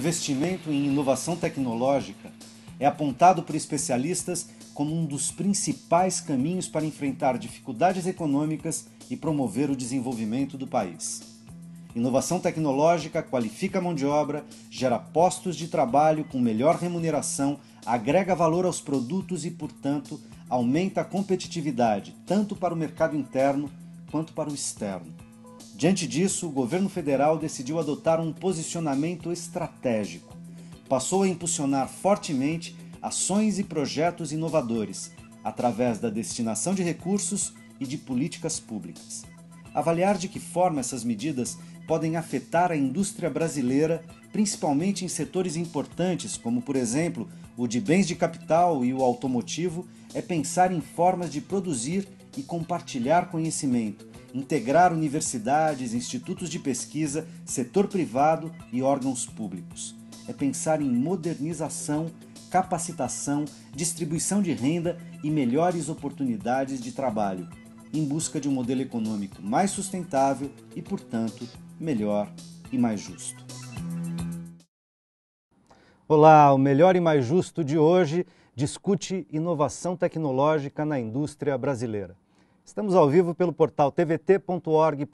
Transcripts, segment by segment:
investimento em inovação tecnológica é apontado por especialistas como um dos principais caminhos para enfrentar dificuldades econômicas e promover o desenvolvimento do país. Inovação tecnológica qualifica a mão de obra, gera postos de trabalho com melhor remuneração, agrega valor aos produtos e, portanto, aumenta a competitividade, tanto para o mercado interno quanto para o externo. Diante disso, o governo federal decidiu adotar um posicionamento estratégico. Passou a impulsionar fortemente ações e projetos inovadores, através da destinação de recursos e de políticas públicas. Avaliar de que forma essas medidas podem afetar a indústria brasileira, principalmente em setores importantes, como, por exemplo, o de bens de capital e o automotivo, é pensar em formas de produzir e compartilhar conhecimento, integrar universidades, institutos de pesquisa, setor privado e órgãos públicos. É pensar em modernização, capacitação, distribuição de renda e melhores oportunidades de trabalho, em busca de um modelo econômico mais sustentável e, portanto, melhor e mais justo. Olá, o Melhor e Mais Justo de hoje discute inovação tecnológica na indústria brasileira. Estamos ao vivo pelo portal tvt.org.br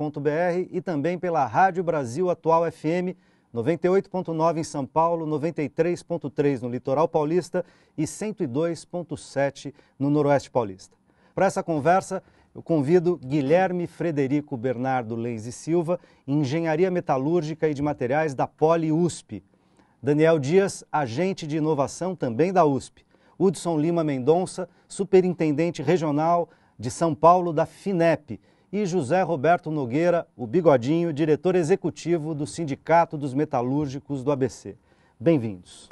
e também pela Rádio Brasil Atual FM 98.9 em São Paulo, 93.3 no Litoral Paulista e 102.7 no Noroeste Paulista. Para essa conversa, eu convido Guilherme Frederico Bernardo Lenz e Silva, Engenharia Metalúrgica e de Materiais da Poli USP. Daniel Dias, agente de inovação também da USP. Hudson Lima Mendonça, superintendente regional de São Paulo da FINEP. E José Roberto Nogueira, o Bigodinho, diretor executivo do Sindicato dos Metalúrgicos do ABC. Bem-vindos.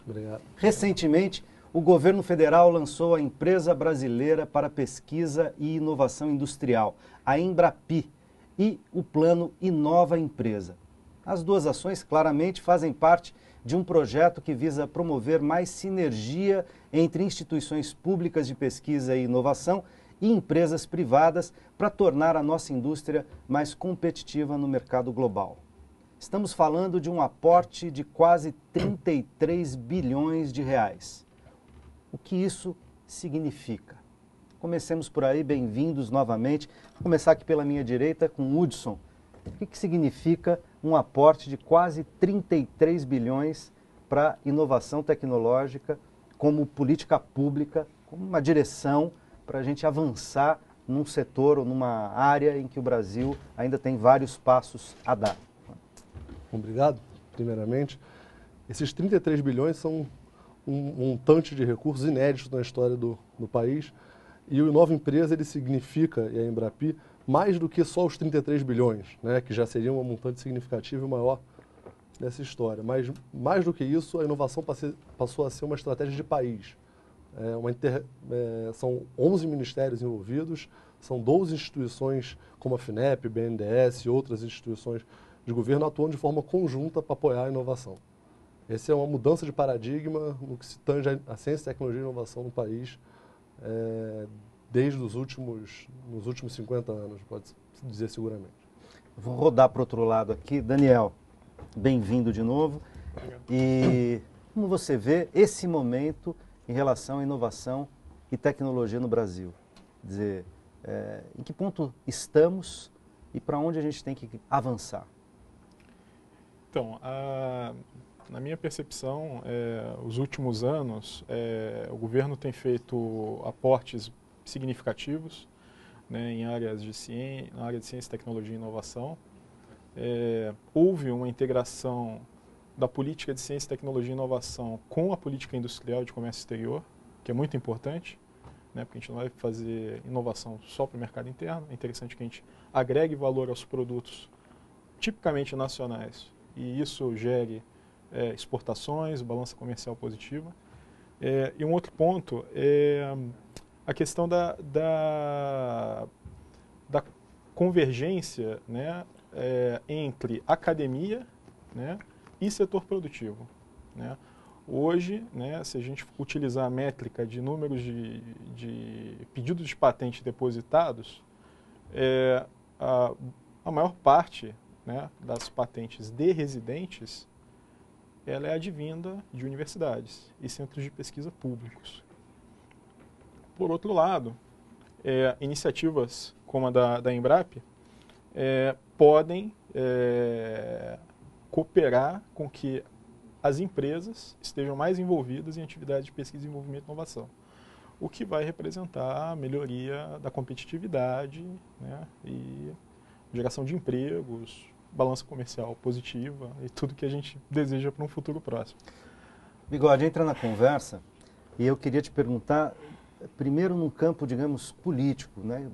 Obrigado. Recentemente, o governo federal lançou a Empresa Brasileira para Pesquisa e Inovação Industrial, a Embrapi, e o plano Inova Empresa. As duas ações claramente fazem parte de um projeto que visa promover mais sinergia entre instituições públicas de pesquisa e inovação e empresas privadas para tornar a nossa indústria mais competitiva no mercado global. Estamos falando de um aporte de quase 33 bilhões de reais. O que isso significa? Comecemos por aí, bem-vindos novamente. Vou começar aqui pela minha direita com o Hudson. O que significa um aporte de quase 33 bilhões para inovação tecnológica como política pública, como uma direção para a gente avançar num setor ou numa área em que o Brasil ainda tem vários passos a dar? Obrigado, primeiramente. Esses 33 bilhões são um montante de recursos inéditos na história do país, e o Inova Empresa ele significa, e a Embrapi, mais do que só os 33 bilhões, né, que já seria um montante significativo e maior dessa história. Mas, mais do que isso, a inovação passou a ser uma estratégia de país. São 11 ministérios envolvidos, são 12 instituições como a FINEP, BNDES e outras instituições de governo atuando de forma conjunta para apoiar a inovação. Essa é uma mudança de paradigma no que se tange a ciência, tecnologia e inovação no país desde nos últimos 50 anos, pode-se dizer seguramente. Vou rodar para o outro lado aqui. Daniel, bem-vindo de novo. Obrigado. E como você vê esse momento em relação à inovação e tecnologia no Brasil? Quer dizer, em que ponto estamos e para onde a gente tem que avançar? Então, na minha percepção, os últimos anos, o governo tem feito aportes significativos, né, em áreas na área de ciência, tecnologia e inovação. Houve uma integração da política de ciência, tecnologia e inovação com a política industrial de comércio exterior, que é muito importante, né, porque a gente não vai fazer inovação só para o mercado interno. É interessante que a gente agregue valor aos produtos tipicamente nacionais e isso gere exportações, balança comercial positiva. E um outro ponto é a questão da convergência, né, entre academia, né, e setor produtivo, né. Hoje, né, se a gente utilizar a métrica de números de pedidos de patente depositados, a maior parte, né, das patentes de residentes ela é advinda de universidades e centros de pesquisa públicos. Por outro lado, iniciativas como a da Embrapa podem cooperar com que as empresas estejam mais envolvidas em atividades de pesquisa, desenvolvimento e inovação, o que vai representar a melhoria da competitividade, né, e geração de empregos, balança comercial positiva e tudo que a gente deseja para um futuro próximo. Bigode, entra na conversa e eu queria te perguntar, primeiro num campo, digamos, político, né?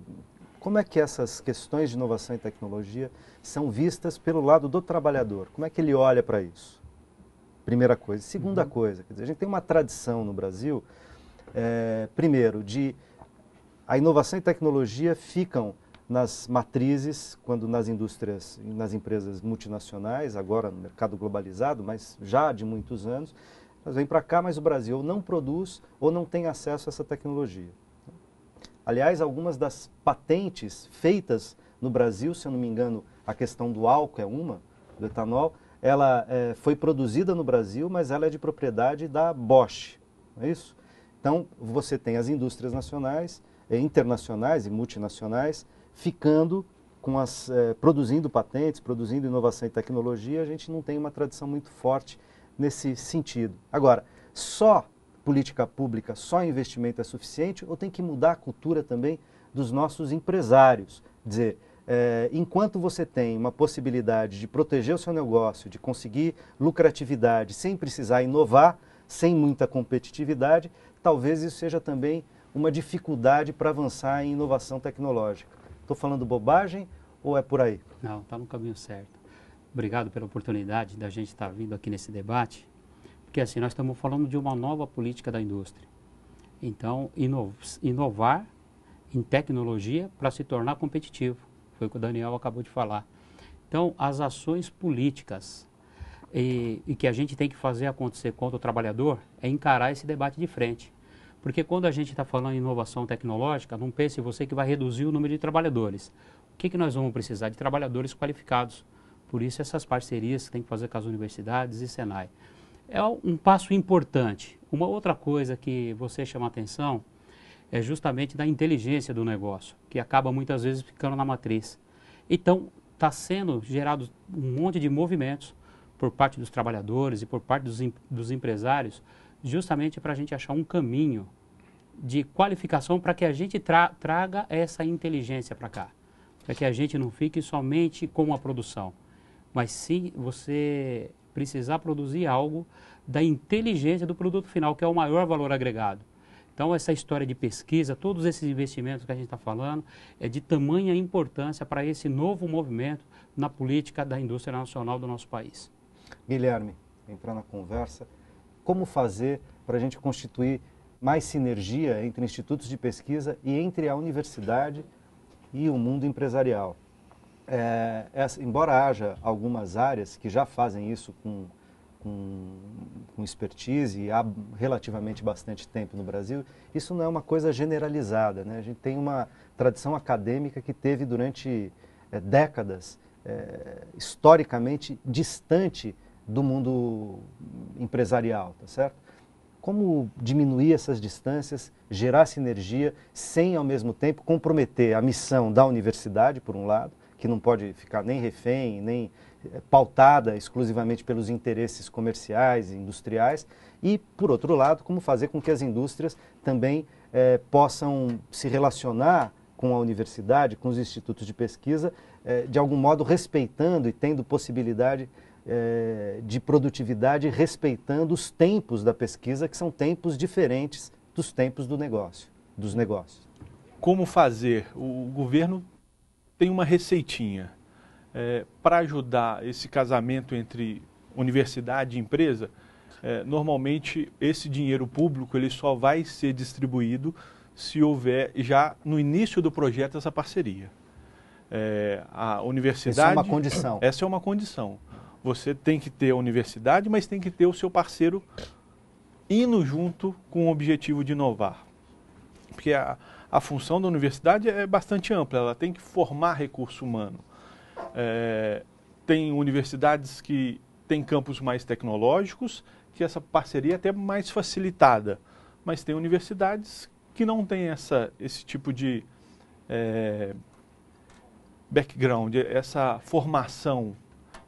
Como é que essas questões de inovação e tecnologia são vistas pelo lado do trabalhador? Como é que ele olha para isso? Primeira coisa. Segunda coisa, quer dizer, a gente tem uma tradição no Brasil, primeiro, de a inovação e tecnologia ficam nas matrizes, quando nas indústrias, nas empresas multinacionais, agora no mercado globalizado, mas já de muitos anos, elas vêm para cá, mas o Brasil não produz ou não tem acesso a essa tecnologia. Aliás, algumas das patentes feitas no Brasil, se eu não me engano, a questão do álcool é uma, do etanol, ela foi produzida no Brasil, mas ela é de propriedade da Bosch, não é isso? Então, você tem as indústrias nacionais, internacionais e multinacionais, ficando com produzindo patentes, produzindo inovação e tecnologia. A gente não tem uma tradição muito forte nesse sentido. Agora, só política pública, só investimento é suficiente ou tem que mudar a cultura também dos nossos empresários? Dizer, enquanto você tem uma possibilidade de proteger o seu negócio, de conseguir lucratividade sem precisar inovar, sem muita competitividade, talvez isso seja também uma dificuldade para avançar em inovação tecnológica. Estou falando bobagem ou é por aí? Não, está no caminho certo. Obrigado pela oportunidade da gente estar vindo aqui nesse debate, porque assim, nós estamos falando de uma nova política da indústria. Então, inovar em tecnologia para se tornar competitivo, foi o que o Daniel acabou de falar. Então, as ações políticas e que a gente tem que fazer acontecer contra o trabalhador é encarar esse debate de frente. Porque quando a gente está falando em inovação tecnológica, não pense você que vai reduzir o número de trabalhadores. O que nós vamos precisar? De trabalhadores qualificados. Por isso, essas parcerias que tem que fazer com as universidades e Senai. É um passo importante. Uma outra coisa que você chama a atenção é justamente da inteligência do negócio, que acaba muitas vezes ficando na matriz. Então, está sendo gerado um monte de movimentos por parte dos trabalhadores e por parte dos empresários, justamente para a gente achar um caminho de qualificação para que a gente traga essa inteligência para cá. Para que a gente não fique somente com a produção, mas sim você precisar produzir algo da inteligência do produto final, que é o maior valor agregado. Então, essa história de pesquisa, todos esses investimentos que a gente está falando, é de tamanha importância para esse novo movimento na política da indústria nacional do nosso país. Guilherme, entrar na conversa. Como fazer para a gente constituir mais sinergia entre institutos de pesquisa e entre a universidade e o mundo empresarial? Embora haja algumas áreas que já fazem isso com expertise e há relativamente bastante tempo no Brasil, isso não é uma coisa generalizada, né? A gente tem uma tradição acadêmica que teve durante décadas, historicamente distante do mundo empresarial, tá certo? Como diminuir essas distâncias, gerar sinergia, sem ao mesmo tempo comprometer a missão da universidade, por um lado, que não pode ficar nem refém, nem pautada exclusivamente pelos interesses comerciais e industriais, e, por outro lado, como fazer com que as indústrias também possam se relacionar com a universidade, com os institutos de pesquisa, de algum modo respeitando e tendo possibilidade de produtividade, respeitando os tempos da pesquisa, que são tempos diferentes dos tempos dos negócios. Como fazer? O governo tem uma receitinha para ajudar esse casamento entre universidade e empresa. Normalmente, esse dinheiro público ele só vai ser distribuído se houver já no início do projeto essa parceria. A universidade... Essa é uma condição. Essa é uma condição. Você tem que ter a universidade, mas tem que ter o seu parceiro indo junto com o objetivo de inovar. Porque a função da universidade é bastante ampla, ela tem que formar recurso humano. Tem universidades que tem campos mais tecnológicos, que essa parceria é até mais facilitada. Mas tem universidades que não têm esse tipo de background, essa formação.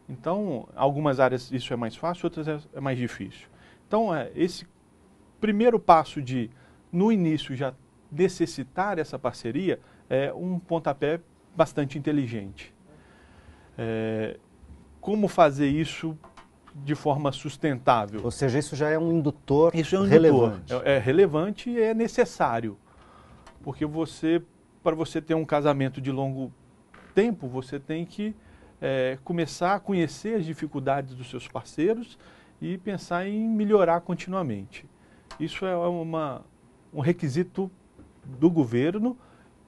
Então, algumas áreas isso é mais fácil, outras é mais difícil. Então, esse primeiro passo de, no início, já necessitar essa parceria é um pontapé bastante inteligente. Como fazer isso de forma sustentável? Ou seja, isso já é um indutor relevante. relevante. É relevante e é necessário. Porque para você ter um casamento de longo tempo, você tem que começar a conhecer as dificuldades dos seus parceiros e pensar em melhorar continuamente. Isso é um requisito do governo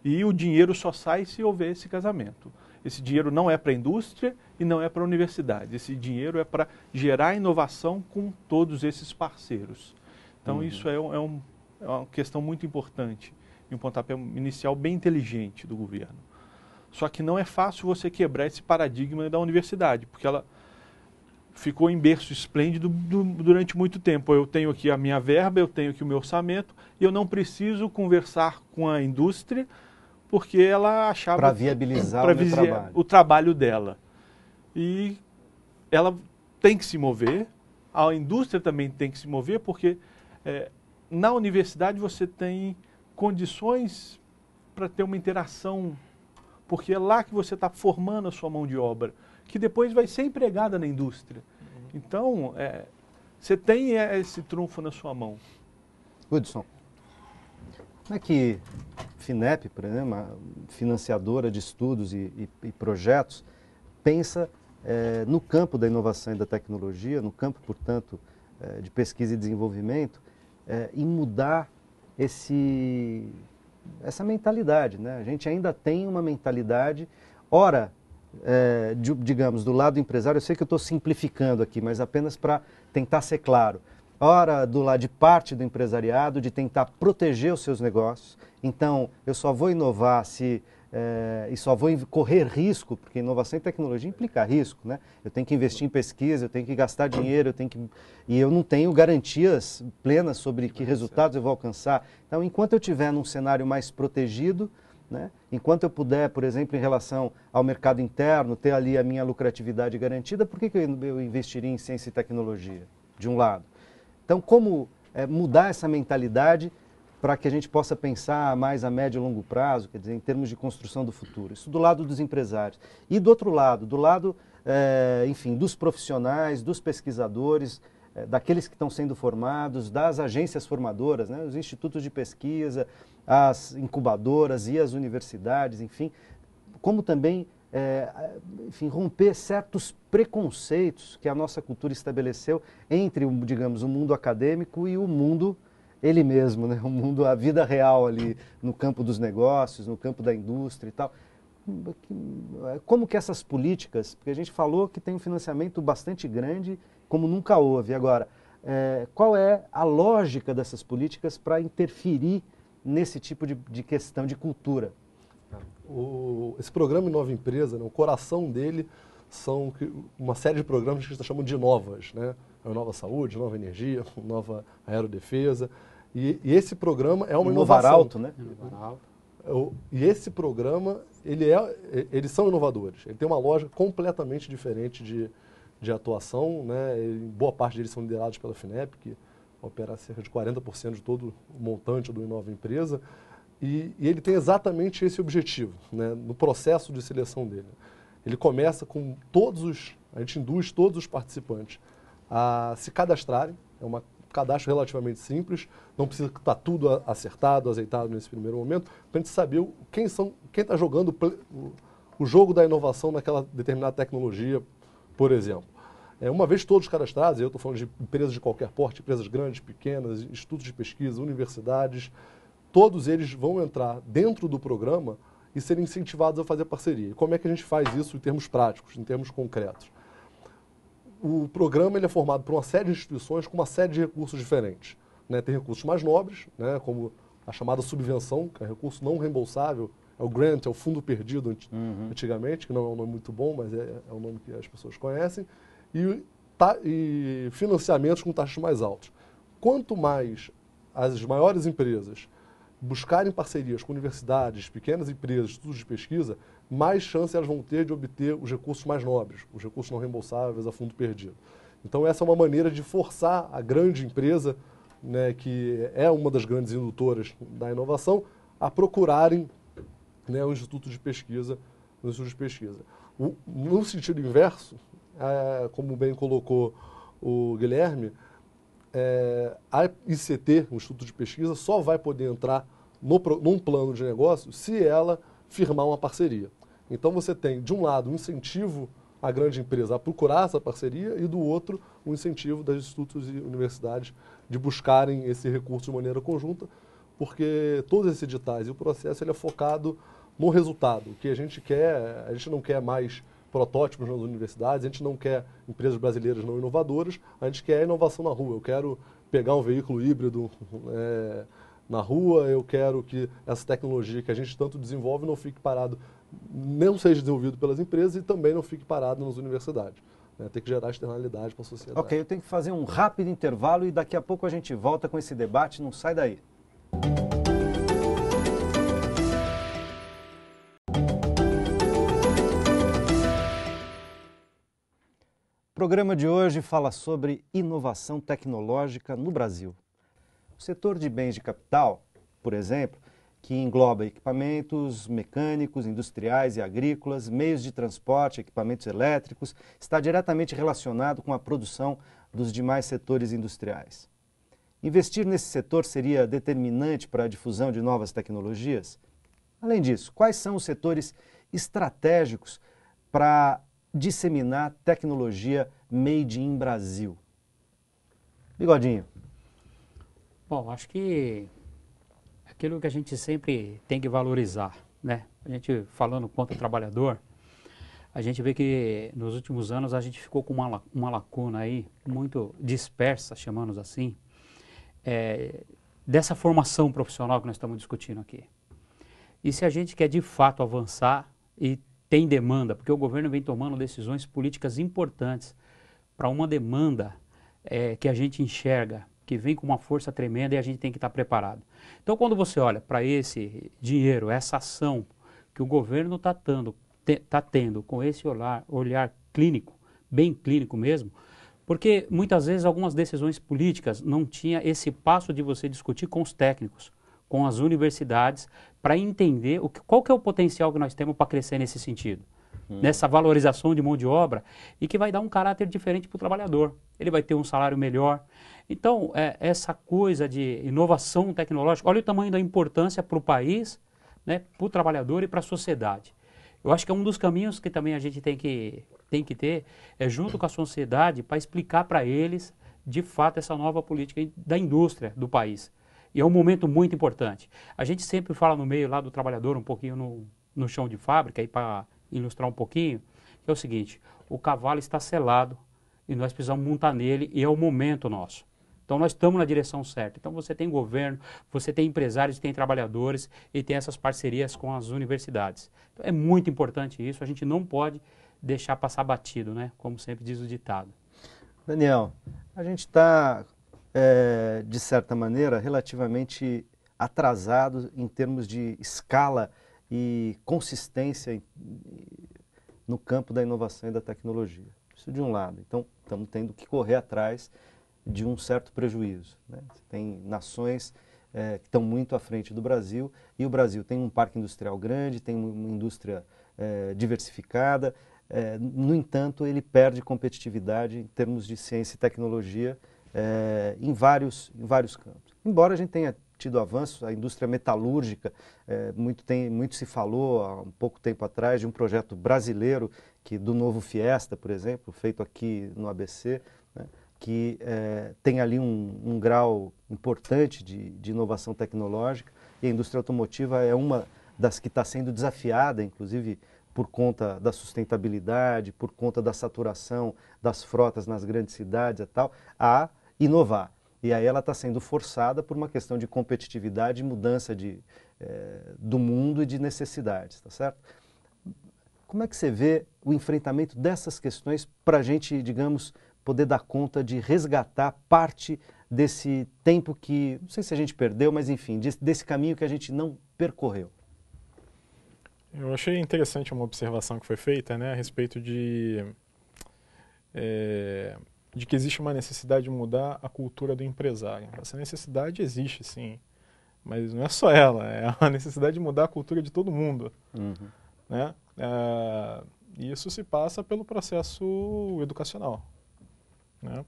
e o dinheiro só sai se houver esse casamento. Esse dinheiro não é para a indústria e não é para a universidade. Esse dinheiro é para gerar inovação com todos esses parceiros. Então, isso é uma questão muito importante e um pontapé inicial bem inteligente do governo. Só que não é fácil você quebrar esse paradigma da universidade, porque ela ficou em berço esplêndido durante muito tempo. Eu tenho aqui a minha verba, eu tenho aqui o meu orçamento, e eu não preciso conversar com a indústria, porque ela achava... Para viabilizar o trabalho dela. E ela tem que se mover, a indústria também tem que se mover, porque na universidade você tem condições para ter uma interação, porque é lá que você está formando a sua mão de obra, que depois vai ser empregada na indústria. Então, você tem esse trunfo na sua mão. Hudson, como é que FINEP, por exemplo, uma financiadora de estudos e projetos, pensa no campo da inovação e da tecnologia, no campo, portanto, de pesquisa e desenvolvimento, em mudar essa mentalidade, né? A gente ainda tem uma mentalidade, ora, digamos, do lado empresário, eu sei que eu estou simplificando aqui, mas apenas para tentar ser claro. Ora, do lado de parte do empresariado, de tentar proteger os seus negócios. Então, eu só vou inovar e só vou correr risco, porque inovação e tecnologia implica risco, né? Eu tenho que investir em pesquisa, eu tenho que gastar dinheiro, e eu não tenho garantias plenas sobre que resultados eu vou alcançar. Então, enquanto eu estiver num cenário mais protegido, né? Enquanto eu puder, por exemplo, em relação ao mercado interno, ter ali a minha lucratividade garantida, por que eu investiria em ciência e tecnologia, de um lado? Então, como mudar essa mentalidade para que a gente possa pensar mais a médio e longo prazo, quer dizer, em termos de construção do futuro? Isso do lado dos empresários. E do outro lado, enfim, dos profissionais, dos pesquisadores, daqueles que estão sendo formados, das agências formadoras, né? Os institutos de pesquisa, as incubadoras e as universidades, enfim, como também enfim, romper certos preconceitos que a nossa cultura estabeleceu entre, digamos, o mundo acadêmico e o mundo ele mesmo, né? O mundo, a vida real ali no campo dos negócios, no campo da indústria e tal. Como que essas políticas, porque a gente falou que tem um financiamento bastante grande, como nunca houve. Agora, qual é a lógica dessas políticas para interferir nesse tipo de questão de cultura? Esse programa Inova Empresa, né, o coração dele são uma série de programas que a gente está chamando de Novas, né? A Nova Saúde, Nova Energia, Nova Aerodefesa. E esse programa é uma inovação. Alto, né? E esse programa, eles são inovadores. Ele tem uma lógica completamente diferente de atuação, né? Boa parte deles são liderados pela FINEP, que opera cerca de 40% de todo o montante do Inova Empresa. E ele tem exatamente esse objetivo, né, no processo de seleção dele. Ele começa com a gente induz todos os participantes a se cadastrarem. É um cadastro relativamente simples, não precisa estar tudo acertado, azeitado nesse primeiro momento, para a gente saber quem está jogando o jogo da inovação naquela determinada tecnologia, por exemplo. Uma vez todos cadastrados, eu estou falando de empresas de qualquer porte, empresas grandes, pequenas, institutos de pesquisa, universidades, todos eles vão entrar dentro do programa e serem incentivados a fazer parceria. E como é que a gente faz isso em termos práticos, em termos concretos? O programa ele é formado por uma série de instituições com uma série de recursos diferentes, né? Tem recursos mais nobres, né? Como a chamada subvenção, que é recurso não reembolsável, é o grant, é o fundo perdido antigamente, que não é um nome muito bom, mas é um nome que as pessoas conhecem. E e financiamentos com taxas mais altas. Quanto mais as maiores empresas buscarem parcerias com universidades, pequenas empresas, institutos de pesquisa, mais chance elas vão ter de obter os recursos mais nobres, os recursos não reembolsáveis a fundo perdido. Então essa é uma maneira de forçar a grande empresa, né, que é uma das grandes indutoras da inovação, a procurarem, né, o instituto de pesquisa, No sentido inverso, como bem colocou o Guilherme, a ICT, o Instituto de Pesquisa, só vai poder entrar num plano de negócio se ela firmar uma parceria. Então você tem, de um lado, um incentivo à grande empresa a procurar essa parceria e, do outro, um incentivo das institutos e universidades de buscarem esse recurso de maneira conjunta, porque todos esses editais e o processo ele é focado no resultado. O que a gente não quer mais protótipos nas universidades, a gente não quer empresas brasileiras não inovadoras, a gente quer inovação na rua. Eu quero pegar um veículo híbrido na rua, eu quero que essa tecnologia que a gente tanto desenvolve não fique parado, não seja desenvolvido pelas empresas e também não fique parado nas universidades. Tem que gerar externalidade para a sociedade. Ok, eu tenho que fazer um rápido intervalo e daqui a pouco a gente volta com esse debate, não sai daí. O programa de hoje fala sobre inovação tecnológica no Brasil. O setor de bens de capital, por exemplo, que engloba equipamentos mecânicos, industriais e agrícolas, meios de transporte, equipamentos elétricos, está diretamente relacionado com a produção dos demais setores industriais. Investir nesse setor seria determinante para a difusão de novas tecnologias? Além disso, quais são os setores estratégicos para disseminar tecnologia made in Brasil? Bigodinho. Bom, acho que aquilo que a gente sempre tem que valorizar, né? A gente falando contra o trabalhador, a gente vê que nos últimos anos a gente ficou com uma lacuna aí muito dispersa, chamamos assim, dessa formação profissional que nós estamos discutindo aqui. E se a gente quer de fato avançar e tem demanda, porque o governo vem tomando decisões políticas importantes para uma demanda que a gente enxerga, que vem com uma força tremenda e a gente tem que estar preparado. Então, quando você olha para esse dinheiro, essa ação que o governo está tendo com esse olhar clínico, bem clínico mesmo, porque muitas vezes algumas decisões políticas não tinha esse passo de você discutir com os técnicos, com as universidades, para entender qual que é o potencial que nós temos para crescer nesse sentido. Nessa valorização de mão de obra e que vai dar um caráter diferente para o trabalhador. Ele vai ter um salário melhor. Então, essa coisa de inovação tecnológica, olha o tamanho da importância para o país, né, para o trabalhador e para a sociedade. Eu acho que é um dos caminhos que também a gente tem que ter, junto com a sociedade, para explicar para eles, de fato, essa nova política da indústria do país. E é um momento muito importante. A gente sempre fala no meio lá do trabalhador, um pouquinho no chão de fábrica, para ilustrar um pouquinho, que é o seguinte: o cavalo está selado e nós precisamos montar nele e é o momento nosso. Então nós estamos na direção certa. Então você tem governo, você tem empresários, tem trabalhadores e tem essas parcerias com as universidades. Então, é muito importante isso, a gente não pode deixar passar batido, né? Como sempre diz o ditado. Daniel, a gente está, de certa maneira, relativamente atrasado em termos de escala e consistência no campo da inovação e da tecnologia. Isso de um lado. Então, estamos tendo que correr atrás de um certo prejuízo, né? Tem nações que estão muito à frente do Brasil, e o Brasil tem um parque industrial grande, tem uma indústria diversificada, no entanto, ele perde competitividade em termos de ciência e tecnologia em vários campos. Embora a gente tenha tido avanços, a indústria metalúrgica, muito se falou há um pouco tempo atrás de um projeto brasileiro, do novo Fiesta, por exemplo, feito aqui no ABC, né, que tem ali um grau importante de inovação tecnológica, e a indústria automotiva é uma das que está sendo desafiada, inclusive por conta da sustentabilidade, por conta da saturação das frotas nas grandes cidades e tal, a inovar. E aí ela está sendo forçada por uma questão de competitividade e mudança do mundo e de necessidades, tá certo? Como é que você vê o enfrentamento dessas questões para a gente, digamos, poder dar conta de resgatar parte desse tempo que, não sei se a gente perdeu, mas enfim, desse caminho que a gente não percorreu? Eu achei interessante uma observação que foi feita, né, a respeito de que existe uma necessidade de mudar a cultura do empresário. Essa necessidade existe, sim, mas não é só ela, é a necessidade de mudar a cultura de todo mundo. Né? E isso se passa pelo processo educacional. Né?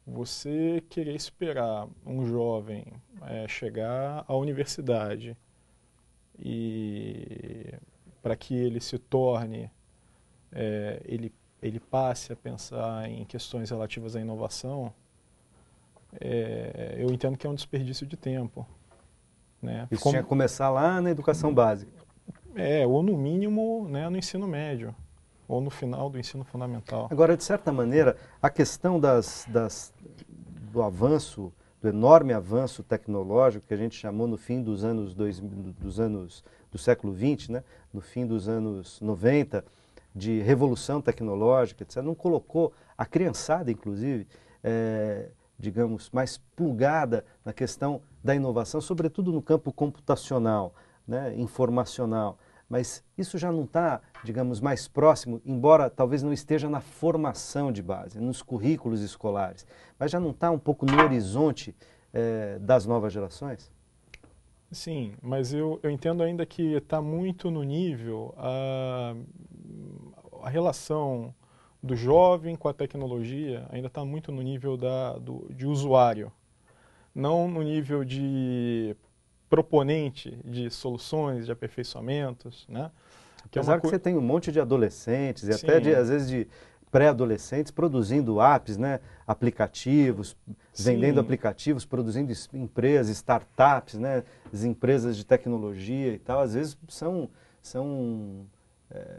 Você querer esperar um jovem chegar à universidade e para que ele se torne, ele passe a pensar em questões relativas à inovação, eu entendo que é um desperdício de tempo. Né? Isso tinha que começar lá na educação básica. Ou no mínimo, né, no ensino médio, ou no final do ensino fundamental. Agora, de certa maneira, a questão do avanço, do enorme avanço tecnológico que a gente chamou no fim dos anos do século XX, né, no fim dos anos 90, de revolução tecnológica, etc., não colocou a criançada, inclusive, digamos, mais plugada na questão da inovação, sobretudo no campo computacional, né, informacional. Mas isso já não está, digamos, mais próximo, embora talvez não esteja na formação de base, nos currículos escolares, mas já não está um pouco no horizonte das novas gerações? Sim, mas eu entendo ainda que está muito no nível a relação do jovem com a tecnologia, ainda está muito no nível de usuário, não no nível de proponente de soluções, de aperfeiçoamentos, né? Apesar que você tem um monte de adolescentes e até às vezes de pré-adolescentes produzindo apps, né? Aplicativos, vendendo aplicativos, produzindo empresas, startups, né? As empresas de tecnologia e tal, às vezes são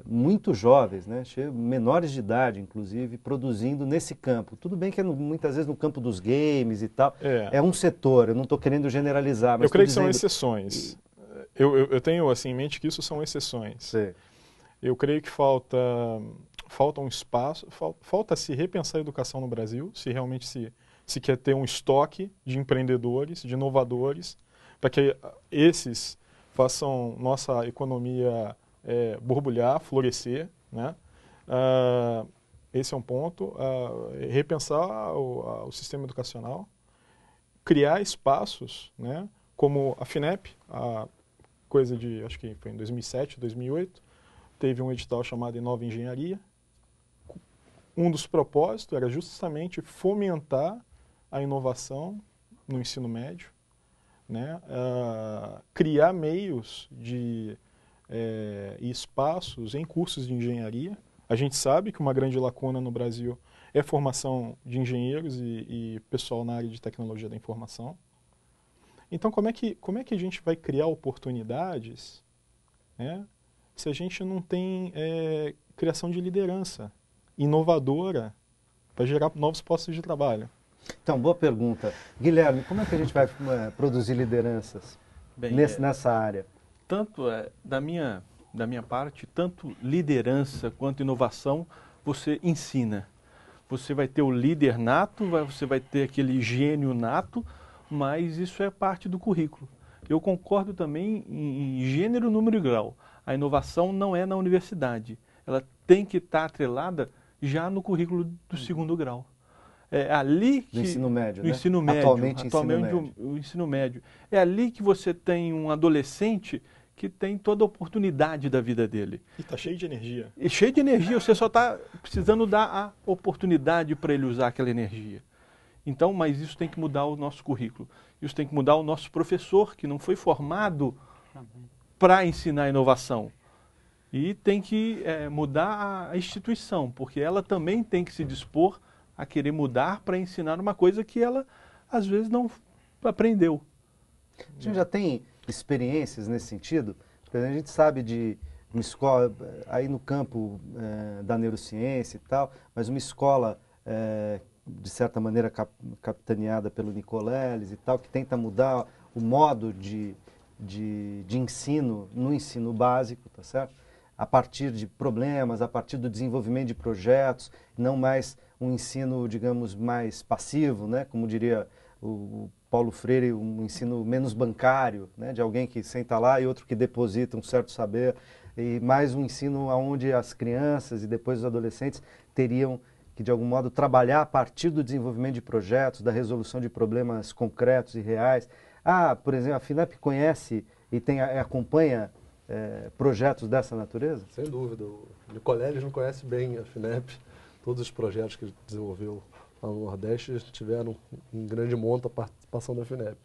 muito jovens, né? Menores de idade, inclusive, produzindo nesse campo. Tudo bem que muitas vezes no campo dos games e tal, é um setor, eu não estou querendo generalizar. Mas eu creio que são exceções. Eu tenho assim, em mente que isso são exceções. Sim. Eu creio que falta um espaço, falta se repensar a educação no Brasil, se realmente se quer ter um estoque de empreendedores, de inovadores, para que esses façam nossa economia borbulhar, florescer, né? Esse é um ponto. Repensar o sistema educacional, criar espaços, né? Como a FINEP, acho que foi em 2007, 2008, teve um edital chamado Inova Engenharia. Um dos propósitos era justamente fomentar a inovação no ensino médio, né? Criar meios e espaços em cursos de engenharia. A gente sabe que uma grande lacuna no Brasil é a formação de engenheiros e pessoal na área de tecnologia da informação. Então, como é que a gente vai criar oportunidades, né, se a gente não tem criação de liderança inovadora para gerar novos postos de trabalho? Então, boa pergunta. Guilherme, como é que a gente vai produzir lideranças nessa área? Tanto da minha parte, tanto liderança quanto inovação, você ensina. Você vai ter o líder nato, você vai ter aquele gênio nato, mas isso é parte do currículo. Eu concordo também em gênero, número e grau. A inovação não é na universidade. Ela tem que estar atrelada já no currículo do segundo grau. É ali que... Do ensino médio, do né? ensino médio. Atualmente O ensino médio. É ali que você tem um adolescente que tem toda a oportunidade da vida dele. E está cheio de energia. E cheio de energia, você só está precisando dar a oportunidade para ele usar aquela energia. Então, mas isso tem que mudar o nosso currículo. Isso tem que mudar o nosso professor, que não foi formado para ensinar inovação. E tem que mudar a instituição, porque ela também tem que se dispor a querer mudar para ensinar uma coisa que ela, às vezes, não aprendeu. A gente já tem experiências nesse sentido? Porque a gente sabe de uma escola, aí no campo da neurociência e tal, mas uma escola, de certa maneira, capitaneada pelo Nicoleles e tal, que tenta mudar o modo de ensino no ensino básico, tá certo? a partir de problemas, a partir do desenvolvimento de projetos, não mais um ensino, digamos, mais passivo, né? Como diria o Paulo Freire, um ensino menos bancário, né? De alguém que senta lá e outro que deposita um certo saber, e mais um ensino onde as crianças e depois os adolescentes teriam que, de algum modo, trabalhar a partir do desenvolvimento de projetos, da resolução de problemas concretos e reais. Por exemplo, a FINEP conhece e acompanha projetos dessa natureza? Sem dúvida. O Nicoleles não conhece bem a FINEP. Todos os projetos que ele desenvolveu lá no Nordeste tiveram em grande monta a participação da FINEP.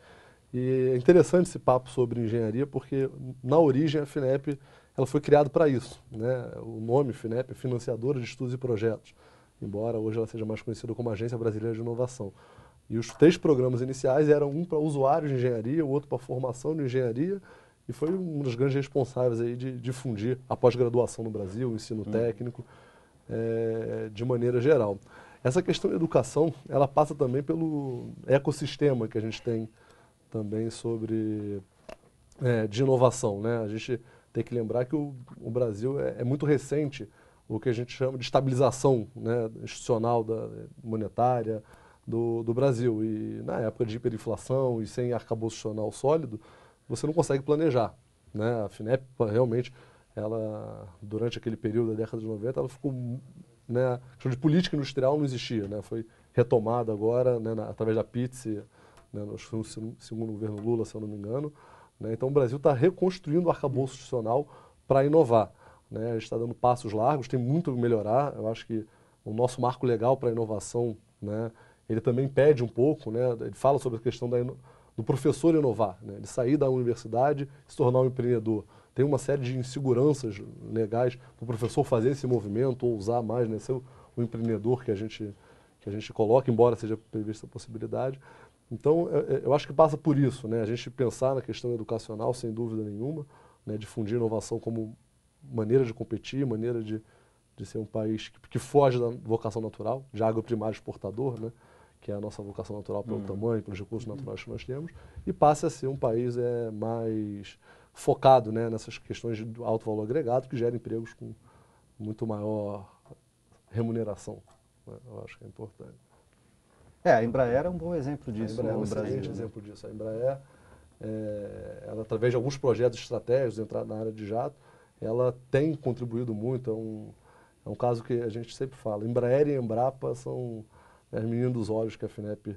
E é interessante esse papo sobre engenharia, porque na origem a FINEP ela foi criada para isso, né? O nome FINEP é Financiadora de Estudos e Projetos, embora hoje ela seja mais conhecida como Agência Brasileira de Inovação. E os 3 programas iniciais eram um para usuários de engenharia, o outro para formação de engenharia, e foi um dos grandes responsáveis aí de difundir a pós-graduação no Brasil, o ensino técnico, de maneira geral. Essa questão da educação, ela passa também pelo ecossistema que a gente tem também de inovação, né? A gente tem que lembrar que o Brasil é muito recente o que a gente chama de estabilização, né, institucional, monetária do Brasil. E na época de hiperinflação e sem arcabouço institucional sólido, você não consegue planejar, né? A FINEP realmente, ela, durante aquele período da década de 90, ela ficou, né, a questão de política industrial não existia, né? Foi retomada agora, né, através da PITSE, né, no segundo governo Lula, se eu não me engano, né? Então o Brasil está reconstruindo o arcabouço institucional para inovar, né? A gente está dando passos largos, tem muito a melhorar. Eu acho que o nosso marco legal para a inovação, né, ele também pede um pouco, né, ele fala sobre a questão do professor inovar, né, de sair da universidade e se tornar um empreendedor. Tem uma série de inseguranças legais para o professor fazer esse movimento, ou usar mais, né, ser o empreendedor que a gente coloca, embora seja prevista a possibilidade. Então, eu acho que passa por isso, né, a gente pensar na questão educacional, sem dúvida nenhuma, né, difundir inovação como maneira de competir, maneira de ser um país que foge da vocação natural, de agroprimário exportador, né, que é a nossa vocação natural pelo tamanho, pelos recursos naturais que nós temos, e passe a ser um país mais focado, né, nessas questões de alto valor agregado, que gera empregos com muito maior remuneração, né? Eu acho que é importante. A Embraer é um bom exemplo disso. A Embraer é um excelente exemplo disso. A Embraer, ela, através de alguns projetos estratégicos, entrar na área de jato, ela tem contribuído muito. É um caso que a gente sempre fala. Embraer e Embrapa são as meninas dos olhos que a FINEP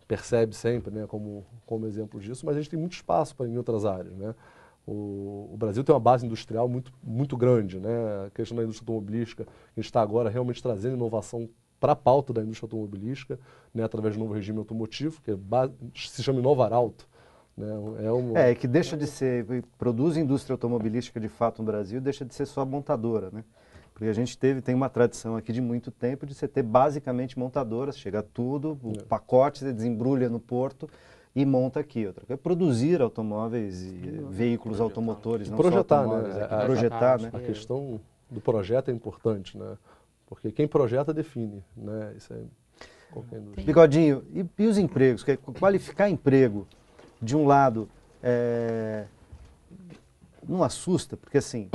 percebe sempre, né, como exemplo disso, mas a gente tem muito espaço em outras áreas, né? O Brasil tem uma base industrial muito, muito grande, né? A questão da indústria automobilística, a gente está agora realmente trazendo inovação para a pauta da indústria automobilística, né, através do novo regime automotivo, que se chama Inovarauto. Né? Que deixa de ser, produz indústria automobilística de fato no Brasil, deixa de ser só montadora, né? Porque a gente tem uma tradição aqui de muito tempo de você ter basicamente montadoras, chega tudo, o pacote você desembrulha no porto e monta aqui. Outra coisa é produzir automóveis e veículos automotores, não projetar, só automóveis. Né? Projetar, né? A questão do projeto é importante, né? Porque quem projeta define, né? Isso é qualquer indústria. Bigodinho, e os empregos? Qualificar emprego, de um lado, não assusta, porque assim,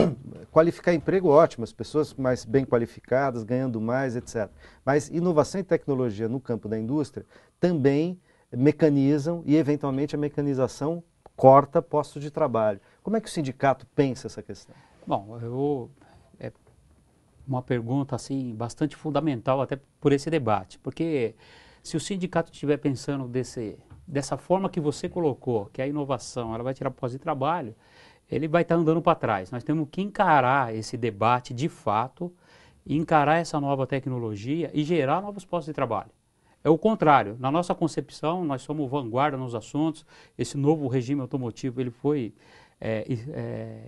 qualificar emprego, ótimo, as pessoas mais bem qualificadas, ganhando mais, etc. Mas inovação e tecnologia no campo da indústria também mecanizam e, eventualmente, a mecanização corta postos de trabalho. Como é que o sindicato pensa essa questão? Bom, é uma pergunta assim, bastante fundamental até por esse debate, porque se o sindicato estiver pensando dessa forma que você colocou, que a inovação ela vai tirar postos de trabalho, ele vai estar andando para trás. Nós temos que encarar esse debate de fato, encarar essa nova tecnologia e gerar novos postos de trabalho. É o contrário. Na nossa concepção, nós somos vanguarda nos assuntos. Esse novo regime automotivo ele foi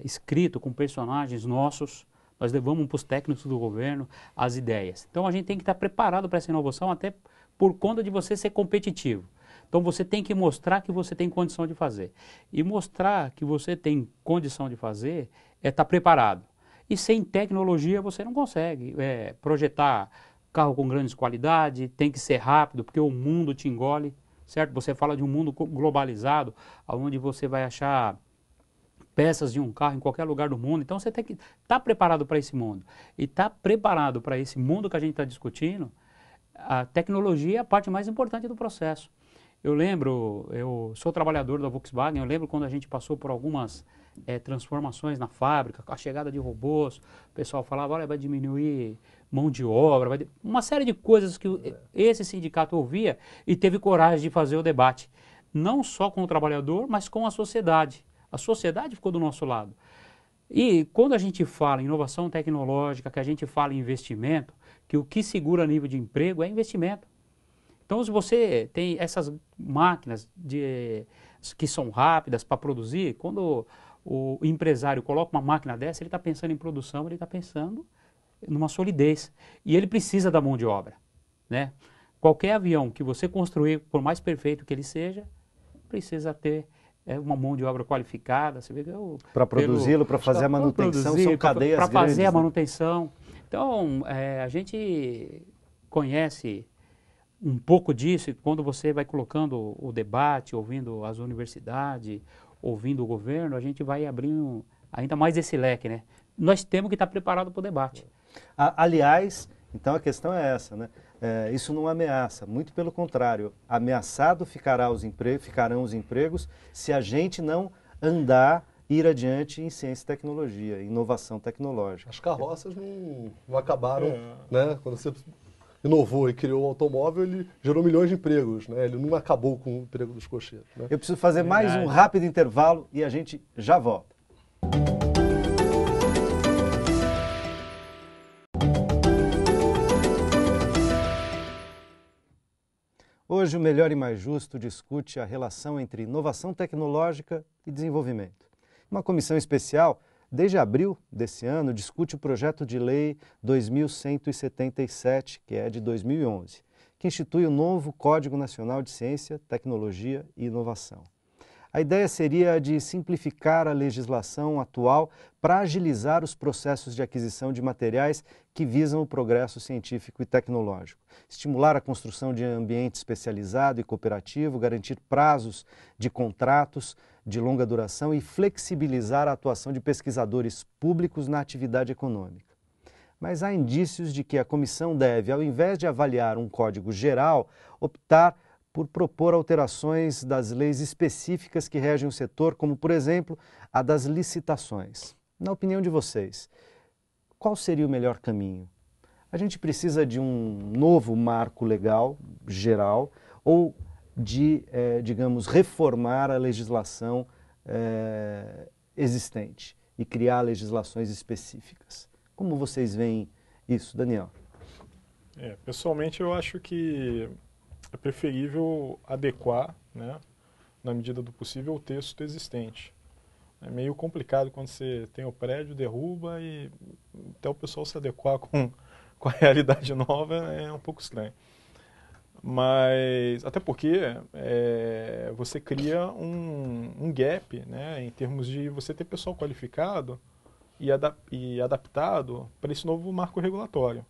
escrito com personagens nossos. Nós levamos para os técnicos do governo as ideias. Então, a gente tem que estar preparado para essa inovação até por conta de você ser competitivo. Então, você tem que mostrar que você tem condição de fazer. E mostrar que você tem condição de fazer é estar preparado. E sem tecnologia, você não consegue projetar carro com grandes qualidade, tem que ser rápido, porque o mundo te engole, certo? Você fala de um mundo globalizado, onde você vai achar peças de um carro em qualquer lugar do mundo. Então, você tem que estar preparado para esse mundo. E estar preparado para esse mundo que a gente está discutindo, a tecnologia é a parte mais importante do processo. Eu lembro, eu sou trabalhador da Volkswagen, eu lembro quando a gente passou por algumas transformações na fábrica, com a chegada de robôs, o pessoal falava, olha, vai diminuir mão de obra, uma série de coisas que esse sindicato ouvia e teve coragem de fazer o debate. Não só com o trabalhador, mas com a sociedade. A sociedade ficou do nosso lado. E quando a gente fala em inovação tecnológica, que a gente fala em investimento, que o que segura nível de emprego é investimento. Então, se você tem essas máquinas que são rápidas para produzir, quando o empresário coloca uma máquina dessa, ele está pensando em produção, ele está pensando numa solidez. E ele precisa da mão de obra, né? Qualquer avião que você construir, por mais perfeito que ele seja, precisa ter uma mão de obra qualificada. Para produzi-lo, para fazer a manutenção, são cadeias grandes. Para fazer a manutenção. Então, a gente conhece um pouco disso, e quando você vai colocando o debate, ouvindo as universidades, ouvindo o governo, a gente vai abrindo ainda mais esse leque, né? Nós temos que estar preparados para o debate. Aliás, então a questão é essa, né? Isso não ameaça, muito pelo contrário, ameaçado ficarão os empregos se a gente não ir adiante em ciência e tecnologia, inovação tecnológica. As carroças não acabaram, né? Quando você inovou e criou o automóvel, ele gerou milhões de empregos, né? Ele não acabou com o emprego dos cocheiros, né? Eu preciso fazer mais um rápido intervalo e a gente já volta. Hoje, o Melhor e Mais Justo discute a relação entre inovação tecnológica e desenvolvimento. Uma comissão especial, desde abril desse ano, discute o projeto de lei 2177, que é de 2011, que institui o novo Código Nacional de Ciência, Tecnologia e Inovação. A ideia seria a de simplificar a legislação atual para agilizar os processos de aquisição de materiais que visam o progresso científico e tecnológico, estimular a construção de ambiente especializado e cooperativo, garantir prazos de contratos de longa duração e flexibilizar a atuação de pesquisadores públicos na atividade econômica. Mas há indícios de que a comissão deve, ao invés de avaliar um código geral, optar por propor alterações das leis específicas que regem o setor, como, por exemplo, a das licitações. Na opinião de vocês, qual seria o melhor caminho? A gente precisa de um novo marco legal, geral, ou de, digamos, reformar a legislação existente e criar legislações específicas? Como vocês veem isso, Daniel? Pessoalmente, eu acho que é preferível adequar, né, na medida do possível, o texto existente. É meio complicado quando você tem o prédio, derruba e até o pessoal se adequar com a realidade nova é um pouco estranho. Mas, até porque você cria um gap, né, em termos de você ter pessoal qualificado e adaptado para esse novo marco regulatório.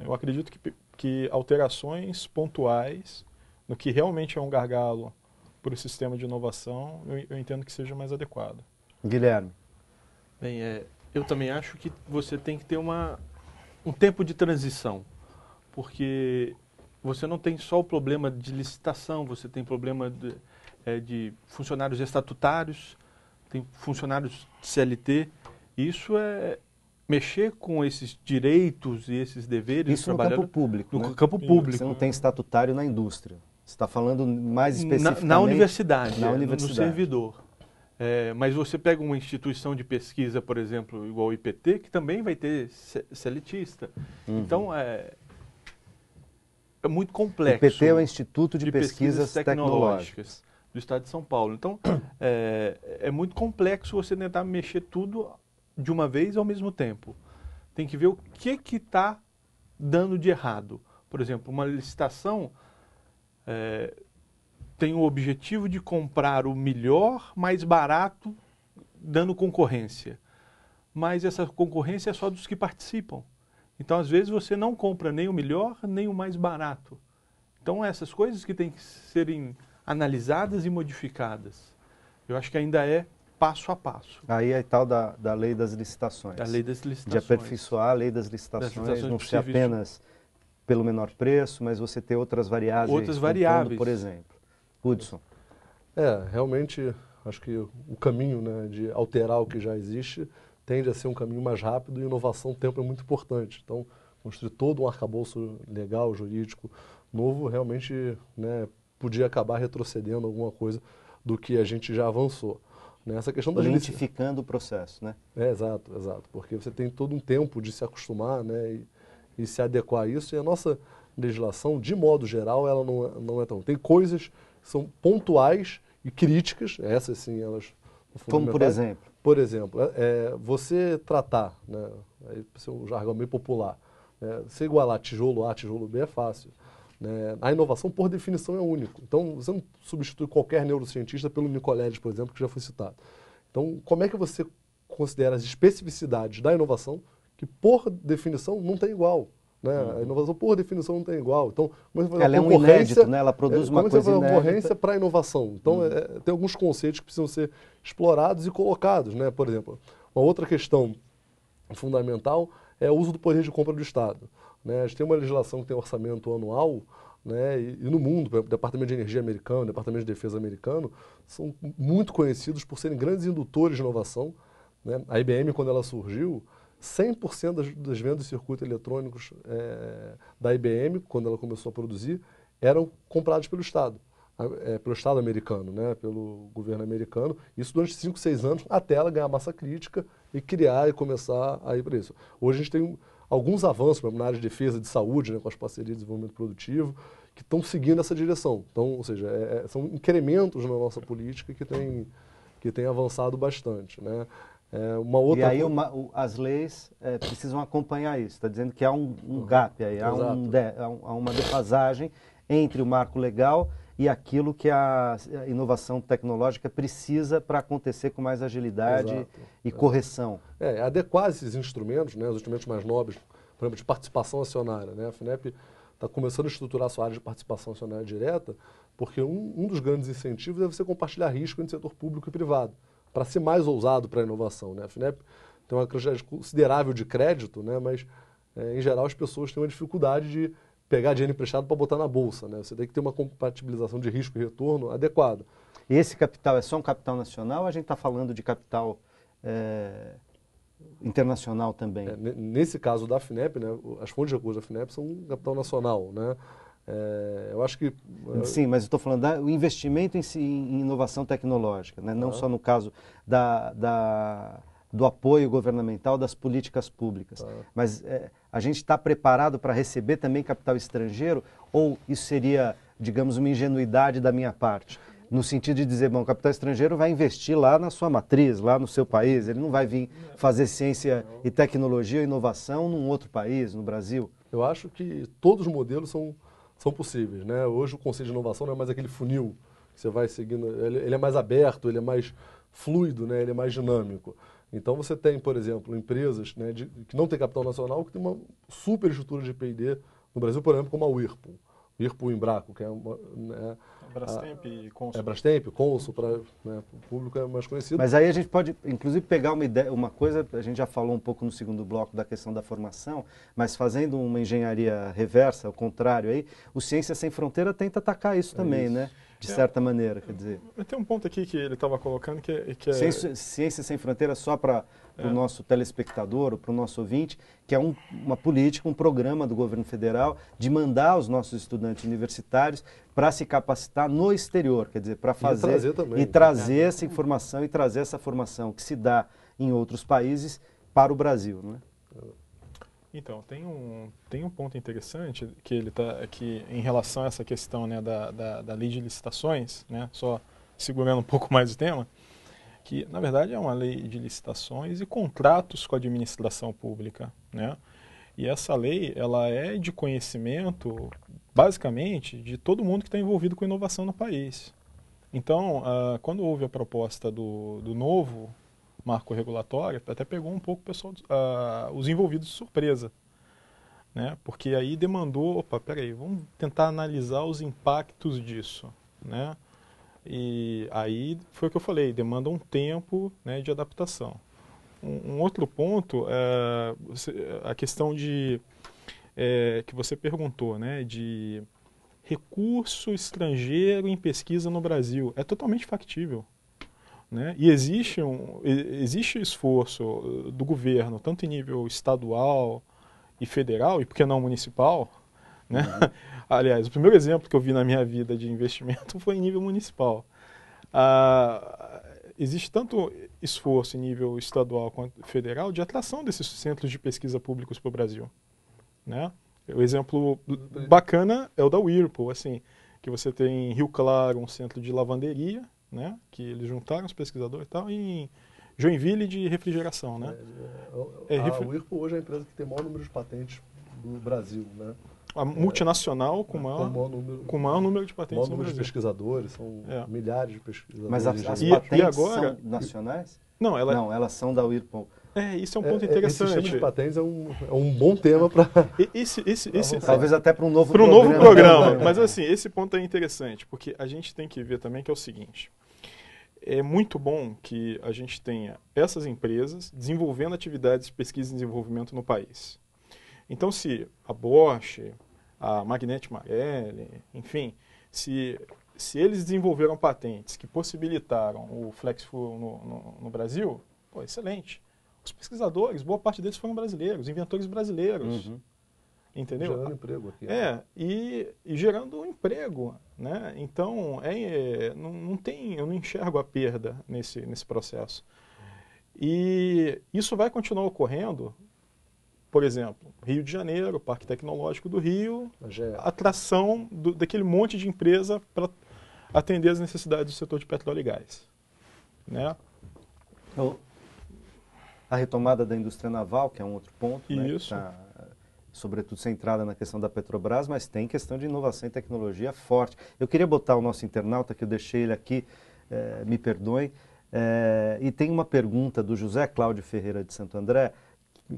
Eu acredito que alterações pontuais, no que realmente é um gargalo para o sistema de inovação, eu entendo que seja mais adequado. Guilherme. Bem, eu também acho que você tem que ter um tempo de transição, porque você não tem só o problema de licitação, você tem problema de funcionários estatutários, tem funcionários de CLT. Isso mexer com esses direitos e esses deveres. Isso no campo público, no né? campo público. Você não tem estatutário na indústria. Você está falando mais especificamente... Na universidade, na universidade. No servidor. Mas você pega uma instituição de pesquisa, por exemplo, igual o IPT, que também vai ter seletista. Uhum. Então, é muito complexo. O IPT é o Instituto de Pesquisas Tecnológicas do Estado de São Paulo. Então, é muito complexo você tentar mexer tudo de uma vez ao mesmo tempo. Tem que ver o que está dando de errado. Por exemplo, uma licitação tem o objetivo de comprar o melhor, mais barato, dando concorrência. Mas essa concorrência é só dos que participam. Então, às vezes, você não compra nem o melhor, nem o mais barato. Então, essas coisas que têm que serem analisadas e modificadas. Eu acho que ainda é passo a passo. Aí é tal da lei das licitações. Da lei das licitações. De aperfeiçoar a lei das licitações, não ser apenas pelo menor preço, mas você ter outras variáveis. Outras variáveis. Por exemplo. Hudson. Realmente, acho que o caminho, né, de alterar o que já existe tende a ser um caminho mais rápido, e inovação no tempo é muito importante. Então, construir todo um arcabouço legal, jurídico novo, realmente, né, podia acabar retrocedendo alguma coisa do que a gente já avançou. Essa questão da lentificando o processo, né? Exato, porque você tem todo um tempo de se acostumar, né, e se adequar a isso, e a nossa legislação, de modo geral, ela não é tão... Tem coisas que são pontuais e críticas, essas sim, elas... Como por exemplo? Por exemplo, você tratar, né, esse é um jargão meio popular, você igualar tijolo A, tijolo B é fácil. Né? A inovação, por definição, é único. Então, você não substitui qualquer neurocientista pelo Nicoleles, por exemplo, que já foi citado. Então, como é que você considera as especificidades da inovação que, por definição, não tem igual? Né? A inovação, por definição, não tem igual. Então, ela é um inédito, né? Ela produz uma coisa inédita. Como concorrência para a inovação. Então, tem alguns conceitos que precisam ser explorados e colocados. Né? Por exemplo, uma outra questão fundamental é o uso do poder de compra do Estado. Né? A gente tem uma legislação que tem orçamento anual, né? E no mundo, por exemplo, o Departamento de Energia americano, o Departamento de Defesa americano, são muito conhecidos por serem grandes indutores de inovação. Né? A IBM, quando ela surgiu, 100% das vendas de circuitos eletrônicos da IBM, quando ela começou a produzir, eram comprados pelo Estado americano, né? Pelo governo americano, isso durante 5, 6 anos, até ela ganhar massa crítica e criar e começar a ir para isso. Hoje a gente tem alguns avanços, por exemplo, na área de defesa, de saúde, né, com as parcerias de desenvolvimento produtivo, que estão seguindo essa direção. Então, ou seja, são incrementos na nossa política que tem avançado bastante. Né? Uma outra e aí as leis precisam acompanhar isso. Está dizendo que há um gap aí, há uma defasagem entre o marco legal e aquilo que a inovação tecnológica precisa para acontecer com mais agilidade e correção. Adequar esses instrumentos, né, os instrumentos mais nobres, por exemplo, de participação acionária. Né? A FINEP está começando a estruturar a sua área de participação acionária direta, porque um dos grandes incentivos é você compartilhar risco entre setor público e privado, para ser mais ousado para a inovação. Né? A FINEP tem uma quantidade considerável de crédito, né, mas, em geral, as pessoas têm uma dificuldade de pegar dinheiro emprestado para botar na bolsa. Né? Você tem que ter uma compatibilização de risco e retorno adequada. E esse capital é só um capital nacional ou a gente está falando de capital internacional também? Nesse caso da FINEP, né, as fontes de recursos da FINEP são um capital nacional. Né? Eu acho que... Sim, mas eu estou falando do investimento em inovação tecnológica, né? Não só no caso do apoio governamental, das políticas públicas. Mas a gente está preparado para receber também capital estrangeiro, ou isso seria, digamos, uma ingenuidade da minha parte? No sentido de dizer, bom, o capital estrangeiro vai investir lá na sua matriz, lá no seu país, ele não vai vir fazer ciência e tecnologia ou inovação num outro país, no Brasil? Eu acho que todos os modelos são possíveis. Né? Hoje o conceito de inovação não é mais aquele funil que você vai seguindo, ele é mais aberto, ele é mais fluido, né? Ele é mais dinâmico. Então você tem, por exemplo, empresas, né, que não têm capital nacional, que tem uma super estrutura de P&D no Brasil, por exemplo, como a Whirlpool. Whirlpool Embraco, que é uma... Né, Brastemp e Consul. Brastemp, Consul, para o público é mais conhecido. Mas aí a gente pode, inclusive, pegar uma ideia, uma coisa, a gente já falou um pouco no segundo bloco da questão da formação, mas fazendo uma engenharia reversa, ao contrário, aí, o Ciência Sem Fronteira tenta atacar isso também, né? De certa maneira, quer dizer. Tem um ponto aqui que ele estava colocando que é... Ciência Sem Fronteira, só para o nosso telespectador, ou para o nosso ouvinte, que é uma política, um programa do governo federal de mandar os nossos estudantes universitários para se capacitar no exterior, quer dizer, para fazer e trazer essa informação e trazer essa formação que se dá em outros países para o Brasil, né? Então, tem um ponto interessante que ele tá aqui em relação a essa questão, né, da lei de licitações, né, só segurando um pouco mais o tema, que na verdade é uma lei de licitações e contratos com a administração pública, né? E essa lei, ela é de conhecimento, basicamente, de todo mundo que está envolvido com inovação no país. Então, quando houve a proposta do novo marco regulatório, até pegou um pouco o pessoal, os envolvidos de surpresa, né? Porque aí demandou, opa, peraí, vamos tentar analisar os impactos disso, né? E aí foi o que eu falei, demanda um tempo, né, de adaptação. Um outro ponto é a questão que você perguntou, né, de recurso estrangeiro em pesquisa no Brasil. É totalmente factível, né? E existe esforço do governo, tanto em nível estadual e federal, e por que não municipal, né? Uhum. Aliás, o primeiro exemplo que eu vi na minha vida de investimento foi em nível municipal. Existe tanto esforço em nível estadual quanto federal de atração desses centros de pesquisa públicos para o Brasil, né? O exemplo bacana é o da Whirlpool, assim, que você tem em Rio Claro um centro de lavanderia, né, que eles juntaram os pesquisadores e tal, e em Joinville de refrigeração, né? A Whirlpool hoje é a empresa que tem o maior número de patentes do Brasil, né? A multinacional com o maior número de patentes no Brasil. De pesquisadores, são milhares de pesquisadores. Mas as patentes são nacionais? Não, elas são da Whirlpool. Isso é um ponto interessante. Esse sistema de patentes é um bom tema para... Talvez até para um novo programa. Mas assim, esse ponto é interessante, porque a gente tem que ver também que é o seguinte. É muito bom que a gente tenha essas empresas desenvolvendo atividades de pesquisa e desenvolvimento no país. Então, se a Bosch, a Magnete Marelli, enfim, se eles desenvolveram patentes que possibilitaram o FlexFuel no Brasil, pô, excelente. Os pesquisadores, boa parte deles foram brasileiros, inventores brasileiros. Uhum. Entendeu? Gerando emprego aqui. E gerando emprego, né? Então, eu não enxergo a perda nesse processo. E isso vai continuar ocorrendo, por exemplo, Rio de Janeiro, Parque Tecnológico do Rio, atração daquele monte de empresa para atender as necessidades do setor de petróleo e gás, né? A retomada da indústria naval, que é um outro ponto, isso. Né, que está, sobretudo, centrada na questão da Petrobras, mas tem questão de inovação e tecnologia forte. Eu queria botar o nosso internauta, que eu deixei ele aqui, me perdoem, e tem uma pergunta do José Cláudio Ferreira de Santo André,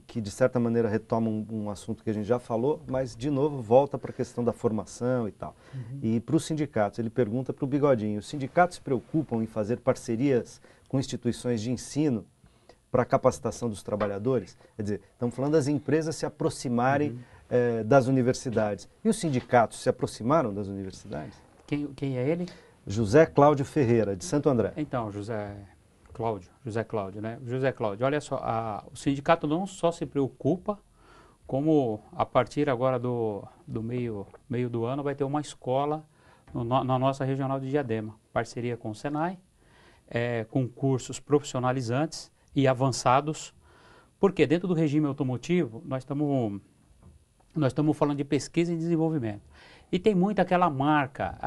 que de certa maneira retoma um assunto que a gente já falou, mas de novo volta para a questão da formação e tal. Uhum. E para os sindicatos, ele pergunta para o Bigodinho, os sindicatos se preocupam em fazer parcerias com instituições de ensino para a capacitação dos trabalhadores? Quer dizer, estamos falando das empresas se aproximarem das universidades. E os sindicatos se aproximaram das universidades? Quem é ele? José Cláudio Ferreira, de Santo André. Então, José Cláudio, né? José Cláudio, olha só, o sindicato não só se preocupa, como a partir agora do meio do ano vai ter uma escola na nossa regional de Diadema, parceria com o Senai, com cursos profissionalizantes e avançados, porque dentro do regime automotivo nós estamos falando de pesquisa e desenvolvimento. E tem muito aquela marca,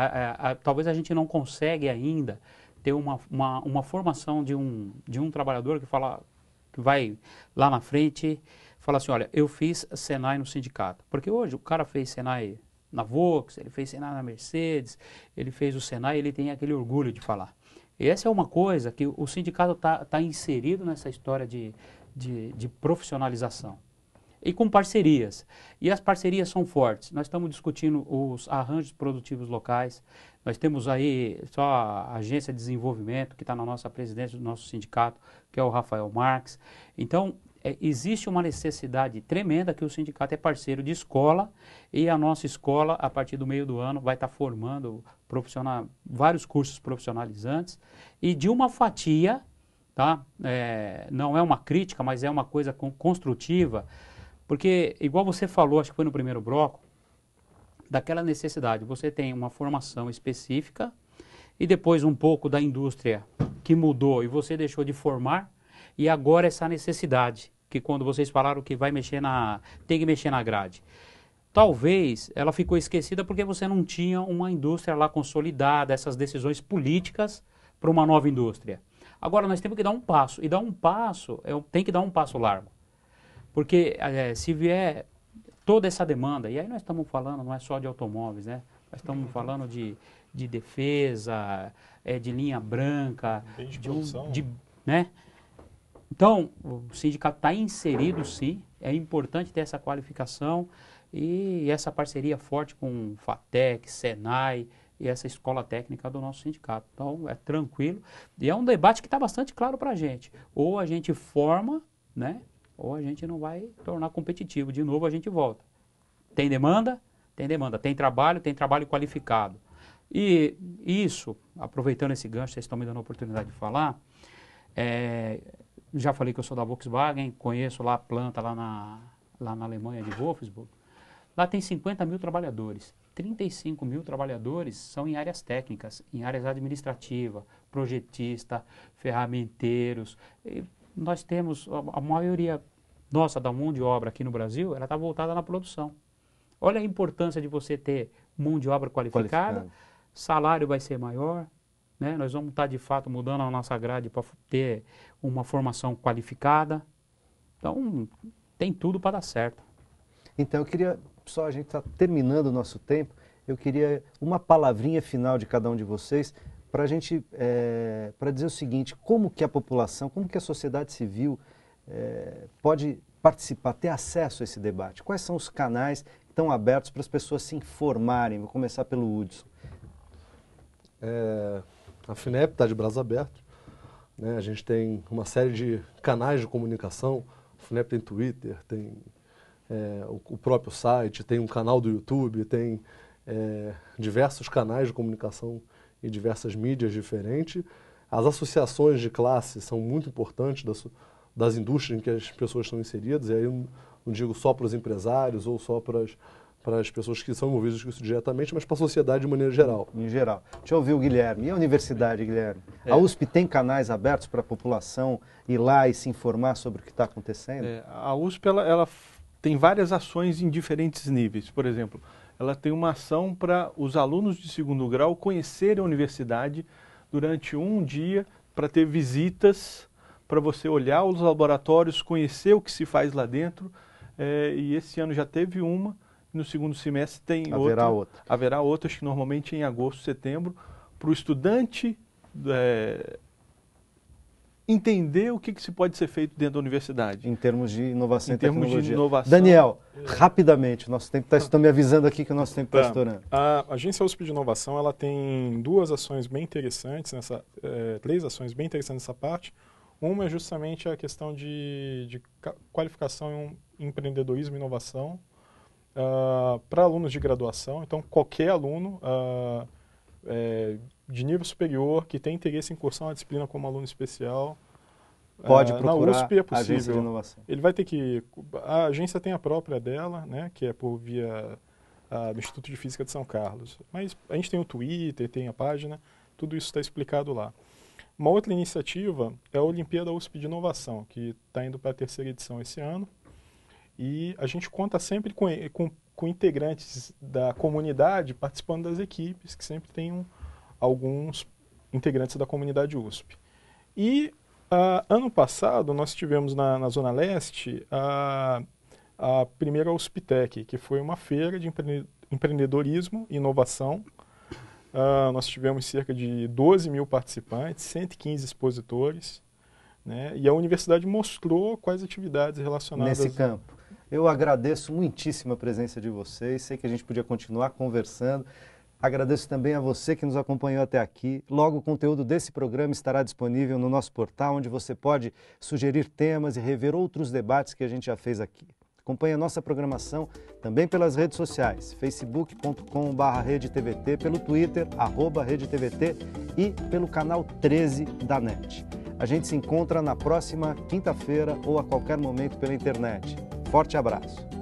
talvez a gente não consegue ainda ter uma formação de um trabalhador que vai lá na frente fala assim, olha, eu fiz Senai no sindicato. Porque hoje o cara fez Senai na Volks, ele fez Senai na Mercedes, ele fez o Senai, ele tem aquele orgulho de falar. E essa é uma coisa que o sindicato está inserido nessa história de profissionalização. E com parcerias. E as parcerias são fortes. Nós estamos discutindo os arranjos produtivos locais. Nós temos aí só a Agência de Desenvolvimento, que está na nossa presidência do nosso sindicato, que é o Rafael Marques. Então, existe uma necessidade tremenda que o sindicato é parceiro de escola e a nossa escola, a partir do meio do ano, vai estar formando vários cursos profissionalizantes e de uma fatia, tá? Não é uma crítica, mas é uma coisa construtiva, porque, igual você falou, acho que foi no primeiro bloco, daquela necessidade, você tem uma formação específica e depois um pouco da indústria que mudou e você deixou de formar, e agora essa necessidade, que quando vocês falaram que tem que mexer na grade. Talvez ela ficou esquecida porque você não tinha uma indústria lá consolidada, essas decisões políticas para uma nova indústria. Agora nós temos que dar um passo, e dar um passo, tem que dar um passo largo. Porque se vier toda essa demanda, e aí nós estamos falando, não é só de automóveis, né? Nós estamos falando de defesa, de linha branca, né? Então, o sindicato está inserido, sim, é importante ter essa qualificação e essa parceria forte com FATEC, Senai, e essa escola técnica do nosso sindicato. Então, é tranquilo. E é um debate que está bastante claro para a gente. Ou a gente forma, né? Ou a gente não vai tornar competitivo. De novo, a gente volta. Tem demanda? Tem demanda. Tem trabalho qualificado. E isso, aproveitando esse gancho, vocês estão me dando a oportunidade de falar, já falei que eu sou da Volkswagen, conheço lá a planta lá na Alemanha de Wolfsburg. Lá tem 50 mil trabalhadores. 35 mil trabalhadores são em áreas técnicas, em áreas administrativas, projetista, ferramenteiros. E nós temos, a maioria nossa da mão de obra aqui no Brasil, ela está voltada na produção. Olha a importância de você ter mão de obra qualificada, salário vai ser maior, né? Nós vamos estar de fato mudando a nossa grade para ter uma formação qualificada. Então, tem tudo para dar certo. Então, eu queria, só a gente está terminando o nosso tempo, eu queria uma palavrinha final de cada um de vocês para a gente, para dizer o seguinte, como que a população, como que a sociedade civil pode participar, ter acesso a esse debate? Quais são os canais que estão abertos para as pessoas se informarem? Vou começar pelo Hudson. A FINEP está de braços abertos, né? A gente tem uma série de canais de comunicação, a FINEP tem Twitter, tem o próprio site, tem um canal do YouTube, tem diversos canais de comunicação e diversas mídias diferentes. As associações de classe são muito importantes das indústrias em que as pessoas estão inseridas, e aí eu não digo só para os empresários ou só para as pessoas que são envolvidas com isso diretamente, mas para a sociedade de maneira geral. Em geral. Deixa eu ouvir o Guilherme. E a universidade, Guilherme? A USP tem canais abertos para a população ir lá e se informar sobre o que está acontecendo? A USP ela tem várias ações em diferentes níveis. Por exemplo, ela tem uma ação para os alunos de segundo grau conhecerem a universidade durante um dia, para ter visitas, para você olhar os laboratórios, conhecer o que se faz lá dentro. E esse ano já teve uma. No segundo semestre tem outra. Haverá outra, acho que normalmente em agosto, setembro, para o estudante entender o que se pode ser feito dentro da universidade. Em termos de inovação e tecnologia. Em termos de inovação. Daniel, rapidamente, o nosso tempo está... Estão me avisando aqui que o nosso tempo está estourando. A Agência USP de Inovação, ela tem duas ações bem interessantes, três ações bem interessantes nessa parte. Uma é justamente a questão de qualificação em empreendedorismo e inovação, para alunos de graduação. Então, qualquer aluno de nível superior que tem interesse em cursar uma disciplina como aluno especial, pode procurar na USP é possível. A agência de inovação. Ele vai ter que... A agência tem a própria dela, né, que é por via do Instituto de Física de São Carlos. Mas a gente tem o Twitter, tem a página, tudo isso está explicado lá. Uma outra iniciativa é a Olimpíada USP de Inovação, que está indo para a 3ª edição esse ano. E a gente conta sempre com integrantes da comunidade participando das equipes, que sempre tem alguns integrantes da comunidade USP. E ano passado nós tivemos na Zona Leste a primeira USPTech, que foi uma feira de empreendedorismo e inovação. Nós tivemos cerca de 12 mil participantes, 115 expositores, né? E a universidade mostrou quais atividades relacionadas... Nesse campo. Eu agradeço muitíssimo a presença de vocês, sei que a gente podia continuar conversando. Agradeço também a você que nos acompanhou até aqui. Logo o conteúdo desse programa estará disponível no nosso portal, onde você pode sugerir temas e rever outros debates que a gente já fez aqui. Acompanhe a nossa programação também pelas redes sociais, facebook.com/RedeTVT, pelo Twitter, @RedeTVT e pelo canal 13 da NET. A gente se encontra na próxima quinta-feira ou a qualquer momento pela internet. Forte abraço!